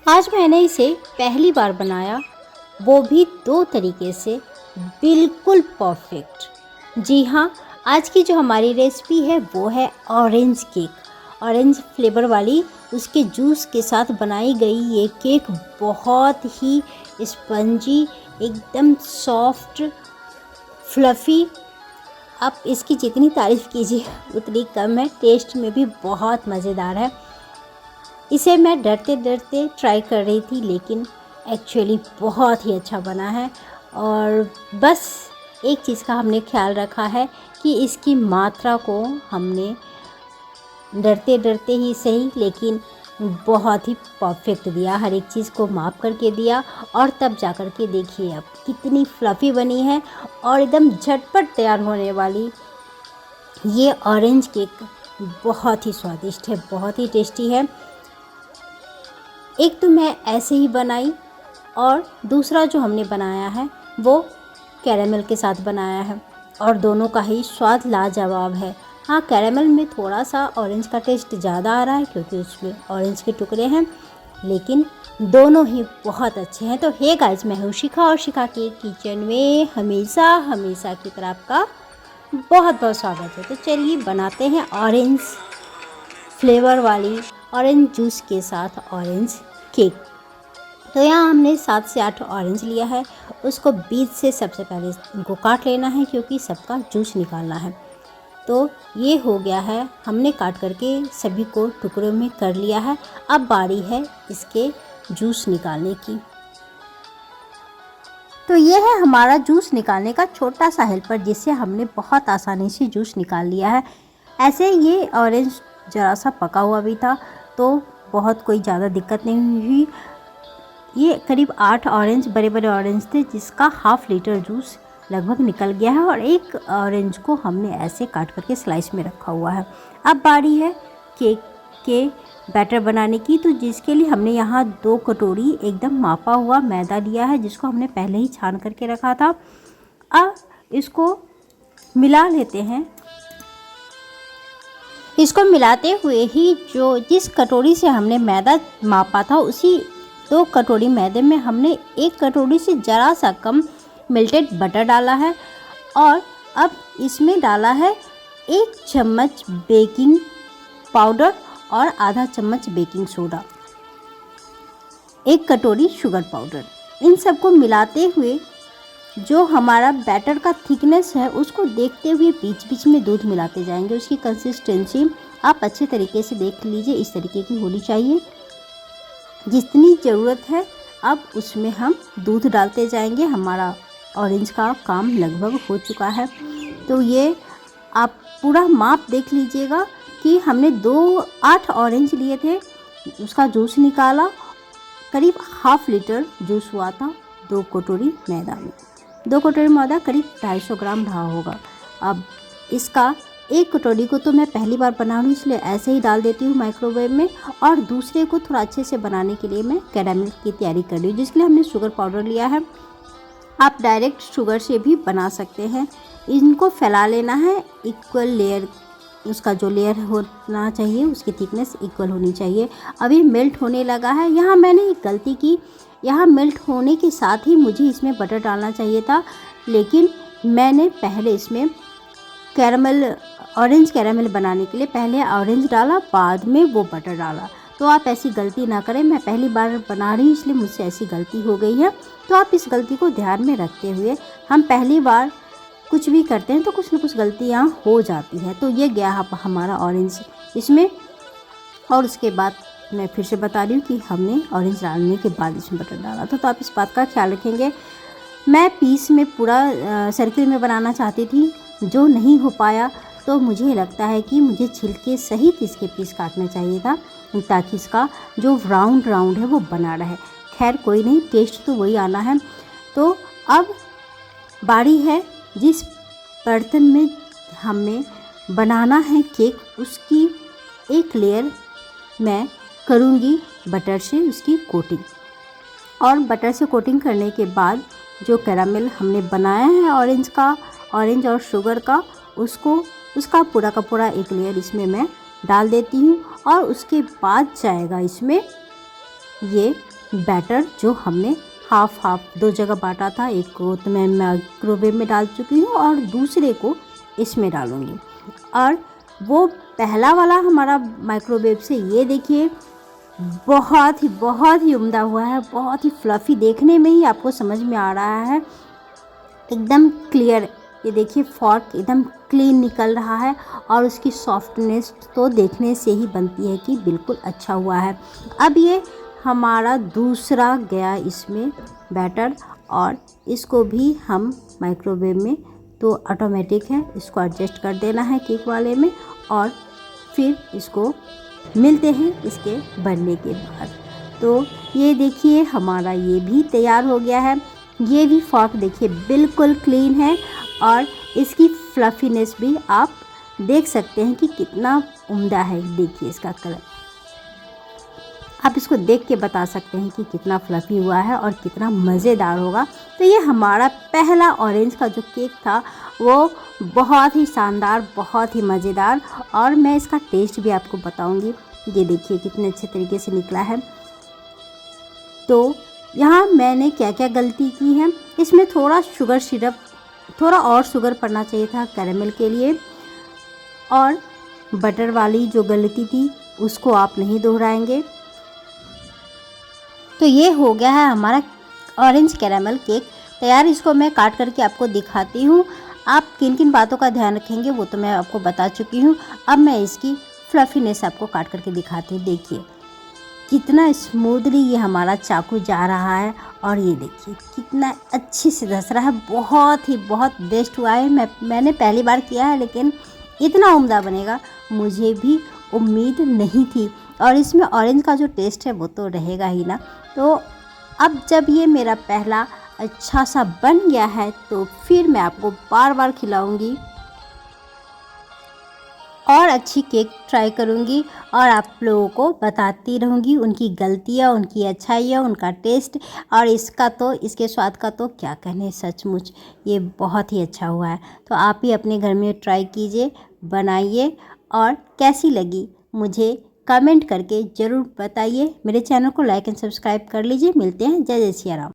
आज मैंने इसे पहली बार बनाया, वो भी 2 तरीके से, बिल्कुल परफेक्ट। जी हाँ, आज की जो हमारी रेसिपी है वो है ऑरेंज केक। ऑरेंज फ्लेवर वाली उसके जूस के साथ बनाई गई ये केक बहुत ही स्पंजी, एकदम सॉफ्ट, फ्लफ़ी। आप इसकी जितनी तारीफ़ कीजिए उतनी कम है। टेस्ट में भी बहुत मज़ेदार है। इसे मैं डरते डरते ट्राई कर रही थी, लेकिन एक्चुअली बहुत ही अच्छा बना है। और बस एक चीज़ का हमने ख्याल रखा है कि इसकी मात्रा को हमने डरते डरते ही सही, लेकिन बहुत ही परफेक्ट दिया, हर एक चीज़ को माप करके दिया। और तब जा कर के देखिए अब कितनी फ्लफ़ी बनी है और एकदम झटपट तैयार होने वाली ये ऑरेंज केक बहुत ही स्वादिष्ट है, बहुत ही टेस्टी है। एक तो मैं ऐसे ही बनाई और दूसरा जो हमने बनाया है वो कैरेमल के साथ बनाया है, और दोनों का ही स्वाद लाजवाब है। हाँ, कैरेमल में थोड़ा सा ऑरेंज का टेस्ट ज़्यादा आ रहा है क्योंकि उसमें ऑरेंज के टुकड़े हैं, लेकिन दोनों ही बहुत अच्छे हैं। तो हे गाइस, मैं हूँ शिखा और शिखा के किचन में हमेशा की तरह आपका बहुत बहुत स्वागत है। तो चलिए बनाते हैं ऑरेंज फ्लेवर वाली ऑरेंज जूस के साथ ऑरेंज केक। तो यहाँ हमने 7 से 8 ऑरेंज लिया है, उसको बीज से सबसे पहले इनको काट लेना है क्योंकि सबका जूस निकालना है। तो ये हो गया है, हमने काट करके सभी को टुकड़ों में कर लिया है। अब बारी है इसके जूस निकालने की। तो ये है हमारा जूस निकालने का छोटा सा हेल्पर, जिससे हमने बहुत आसानी से जूस निकाल लिया है। ऐसे ये ऑरेंज ज़रा सा पका हुआ भी था, तो बहुत कोई ज़्यादा दिक्कत नहीं हुई। ये करीब 8 ऑरेंज, बड़े बड़े ऑरेंज थे, जिसका हाफ़ लीटर जूस लगभग निकल गया है। और एक ऑरेंज को हमने ऐसे काट करके स्लाइस में रखा हुआ है। अब बारी है केक के बैटर बनाने की, तो जिसके लिए हमने यहाँ 2 कटोरी एकदम मापा हुआ मैदा लिया है, जिसको हमने पहले ही छान करके रखा था। अब इसको मिला लेते हैं। इसको मिलाते हुए ही जिस कटोरी से हमने मैदा मापा था, उसी 2 कटोरी मैदे में हमने 1 कटोरी से ज़रा सा कम मेल्टेड बटर डाला है। और अब इसमें डाला है 1 चम्मच बेकिंग पाउडर और आधा चम्मच बेकिंग सोडा, 1 कटोरी शुगर पाउडर। इन सबको मिलाते हुए जो हमारा बैटर का थिकनेस है उसको देखते हुए बीच बीच में दूध मिलाते जाएंगे। उसकी कंसिस्टेंसी आप अच्छे तरीके से देख लीजिए, इस तरीके की होनी चाहिए जितनी ज़रूरत है। अब उसमें हम दूध डालते जाएंगे। हमारा ऑरेंज का काम लगभग हो चुका है, तो ये आप पूरा माप देख लीजिएगा कि हमने 8 ऑरेंज लिए थे, उसका जूस निकाला, करीब हाफ़ लीटर जूस हुआ था 2 कटोरी मैदा में। 2 कटोरी मैदा करीब 250 ग्राम रहा होगा। अब इसका 1 कटोरी को तो मैं पहली बार बना रही हूँ, इसलिए ऐसे ही डाल देती हूँ माइक्रोवेव में, और दूसरे को थोड़ा अच्छे से बनाने के लिए मैं कैरामल की तैयारी कर रही हूँ, जिसके लिए हमने शुगर पाउडर लिया है। आप डायरेक्ट शुगर से भी बना सकते हैं। इनको फैला लेना है इक्वल लेयर, उसका जो लेयर होना चाहिए उसकी थिकनेस इक्वल होनी चाहिए। अभी मेल्ट होने लगा है। यहाँ मैंने एक गलती की, यहाँ मेल्ट होने के साथ ही मुझे इसमें बटर डालना चाहिए था, लेकिन मैंने पहले इसमें ऑरेंज कैरामल बनाने के लिए पहले ऑरेंज डाला, बाद में वो बटर डाला। तो आप ऐसी गलती ना करें, मैं पहली बार बना रही हूँ इसलिए मुझसे ऐसी गलती हो गई है। तो आप इस गलती को ध्यान में रखते हुए, हम पहली बार कुछ भी करते हैं तो कुछ ना कुछ गलतियाँ हो जाती है। तो ये गया हमारा ऑरेंज इसमें, और उसके बाद मैं फिर से बता रही हूँ कि हमने ऑरेंज डालने के बाद इसमें बटर डाला था। तो आप इस बात का ख्याल रखेंगे। मैं पीस में पूरा सर्किल में बनाना चाहती थी, जो नहीं हो पाया, तो मुझे लगता है कि मुझे छिलके सहित इसके पीस काटना चाहिए था, ताकि इसका जो राउंड है वो बना रहे। खैर कोई नहीं, टेस्ट तो वही आना है। तो अब बारी है जिस बर्तन में हमें बनाना है केक, उसकी एक लेयर मैं करूँगी बटर से उसकी कोटिंग। और बटर से कोटिंग करने के बाद जो कैरामल हमने बनाया है ऑरेंज और शुगर का, उसका पूरा का पूरा एक लेयर इसमें मैं डाल देती हूँ। और उसके बाद जाएगा इसमें ये बैटर जो हमने हाफ दो जगह बांटा था, एक को तो मैं माइक्रोवेव में डाल चुकी हूँ और दूसरे को इसमें डालूँगी। और वो पहला वाला हमारा माइक्रोवेव से ये देखिए बहुत ही उम्दा हुआ है, बहुत ही फ्लफ़ी, देखने में ही आपको समझ में आ रहा है, एकदम क्लियर। ये देखिए फॉर्क एकदम क्लीन निकल रहा है और उसकी सॉफ्टनेस तो देखने से ही बनती है कि बिल्कुल अच्छा हुआ है। अब ये हमारा दूसरा गया इसमें बैटर और इसको भी हम माइक्रोवेव में, तो ऑटोमेटिक है, इसको एडजस्ट कर देना है केक वाले में और फिर इसको मिलते हैं इसके बनने के बाद। तो ये देखिए हमारा ये भी तैयार हो गया है। ये भी फॉर्क देखिए बिल्कुल क्लीन है और इसकी फ्लफीनेस भी आप देख सकते हैं कि कितना उम्दा है। देखिए इसका कलर, आप इसको देख के बता सकते हैं कि कितना फ्लफ़ी हुआ है और कितना मज़ेदार होगा। तो ये हमारा पहला ऑरेंज का जो केक था वो बहुत ही शानदार, बहुत ही मज़ेदार, और मैं इसका टेस्ट भी आपको बताऊंगी। ये देखिए कितने अच्छे तरीके से निकला है। तो यहाँ मैंने क्या क्या गलती की है, इसमें थोड़ा शुगर सिरप, थोड़ा और शुगर पड़ना चाहिए था कैरेमल के लिए, और बटर वाली जो गलती थी उसको आप नहीं दोहराएंगे। तो ये हो गया है हमारा ऑरेंज कैरेमल केक तैयार। इसको मैं काट करके आपको दिखाती हूँ। आप किन किन बातों का ध्यान रखेंगे वो तो मैं आपको बता चुकी हूँ। अब मैं इसकी फ्लफीनेस आपको काट करके दिखाती हूँ। देखिए कितना स्मूथली ये हमारा चाकू जा रहा है और ये देखिए कितना अच्छे से धस रहा है। बहुत बेस्ट हुआ है। मैंने पहली बार किया है, लेकिन इतना उम्दा बनेगा मुझे भी उम्मीद नहीं थी। और इसमें ऑरेंज का जो टेस्ट है वो तो रहेगा ही ना। तो अब जब ये मेरा पहला अच्छा सा बन गया है तो फिर मैं आपको बार बार खिलाऊंगी और अच्छी केक ट्राई करूंगी और आप लोगों को बताती रहूंगी उनकी गलतियां, उनकी अच्छाइयां, उनका टेस्ट, और इसका तो, इसके स्वाद का तो क्या कहने, सचमुच ये बहुत ही अच्छा हुआ है। तो आप भी अपने घर में ट्राई कीजिए, बनाइए और कैसी लगी मुझे कमेंट करके ज़रूर बताइए। मेरे चैनल को लाइक एंड सब्सक्राइब कर लीजिए। मिलते हैं। जय जय सिया राम।